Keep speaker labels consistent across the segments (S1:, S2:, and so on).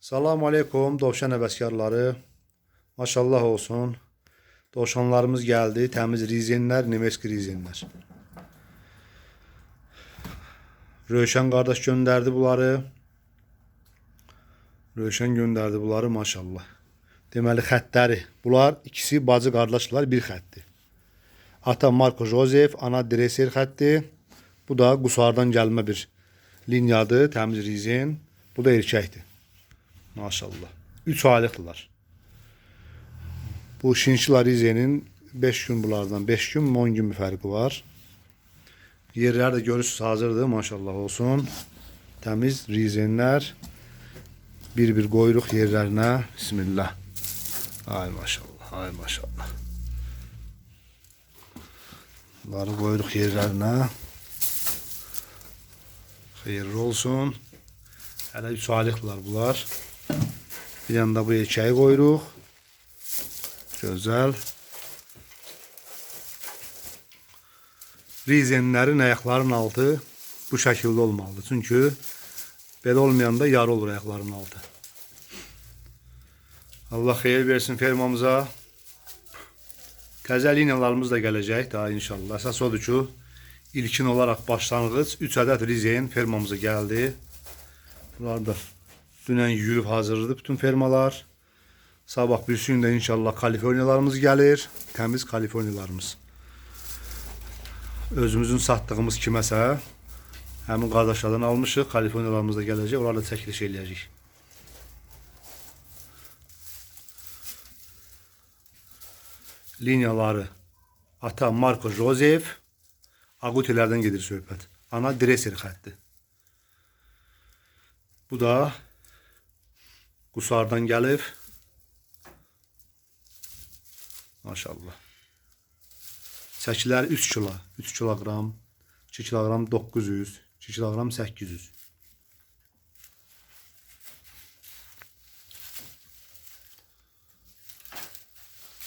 S1: Selamun Aleyküm Dovşan həvəskarları. Maşallah olsun. Dovşanlarımız geldi. Təmiz rizenlər, Nemeski rizenlər. Rövşən qardaş göndərdi bunları. Rövşən göndərdi bunları maşallah. Deməli xəttləri. Bunlar ikisi bacı qardaşlar, bir xəttdir. Ata Marco Josef, ana Dreser xətti. Bu da Qusardan gəlmə bir linyadır, təmiz rizen. Bu da erkəkdir. Maşallah. 3 aylıqdılar. Bu Şinşila rizenin 5 gün bunlardan 5 gün 10 gün bir fərqi var. Yerler de görürsünüz hazırdır maşallah olsun. Təmiz rizenlər. Bir qoyuruq yerlərinə. Bismillah. Ay maşallah, ay maşallah. Bunları qoyuruq yerlərinə. Xeyirli olsun. Hələ 3 aylıqdılar bunlar. Bir yanda bu erkeği qoyuruq. Gözəl. Rizenlərin ayaqlarının altı bu şəkildə olmalıdır. Çünki belə olmayanda yar olur ayaqlarının altı. Allah xeyir versin fermamıza. Təzə liniyalarımız da gələcək daha inşallah. Əsas odur ki, ilkin olaraq başlanğıc 3 ədəd rizen fermamıza gəldi. Bunlar da dünən yürüb hazırladı bütün fermalar. Sabah bir gün də inşallah Kaliforniyalarımız gəlir. Təmiz Kaliforniyalarımız. Özümüzün satdığımız kiməsə həmin qardaşlardan almışıq. Kaliforniyalarımız da gələcək. Onlarla çəkiliş eləyəcək. Liniyaları ata Marco Josef, Agutilərdən gedir söhbət. Ana Dreser xətti. Bu da Qusardan gəlib. Maşallah. Çəkiləri 3 kilo, 3 kilogram, 2 kilogram 900, 2 kilogram 800.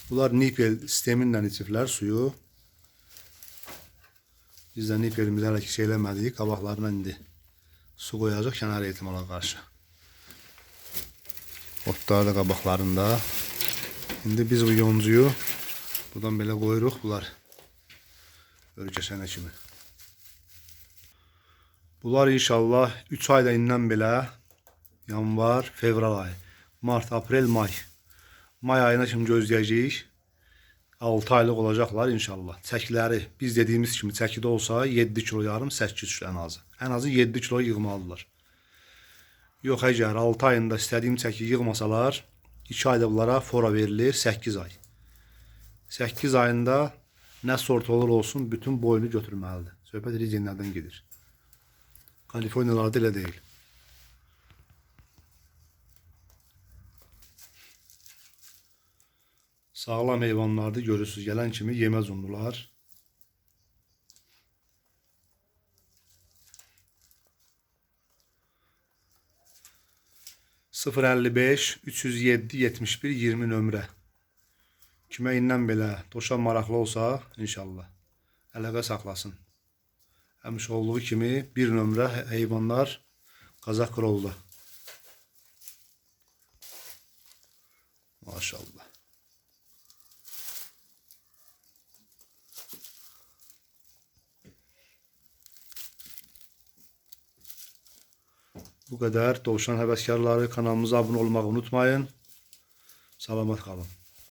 S1: Bunlar nipel sistemindən içiblər suyu. Biz də nipelimizi hələ ki şey eləmədik. Qabaqlarına indi su qoyacaq kənara ehtimala qarşı. Otlar da qabaqlarında. İndi biz bu yoncuyu buradan belə qoyuruq. Bunlar ölkəsənə kimi. Bunlar inşallah 3 ayda indən belə yanvar, fevral ayı, mart, aprel, may. May ayına kimi gözləyəcəyik. 6 aylıq olacaqlar inşallah. Çəkiləri biz dediyimiz kimi çəkidə olsa 7 kilo yarım, 8 kilo ən azı. Ən azı 7 kilo yığmalıdırlar. Yox, əgər 6 ayında istədiyim çəki yığmasalar 2 ayda bunlara fora verilir 8 ay. 8 ayında nə sort olur olsun bütün boyunu götürməlidir. Söhbət rizenlərdən gedir. Kaliforniyalarda elə deyil. Sağlam heyvanlardır, görürsünüz. Gələn kimi yeməz unlular. (055 307 71 20 nömrə. Kimə indən belə doşan maraqlı olsa inşallah əlaqə saxlasın. Həmişə olduğu kimi bir nömrə heyvanlar Qazaq Krolda. Maşallah. Bu kadar. Dovşan həvəskarları kanalımıza abunə olmağı unutmayın. Salamat qalın.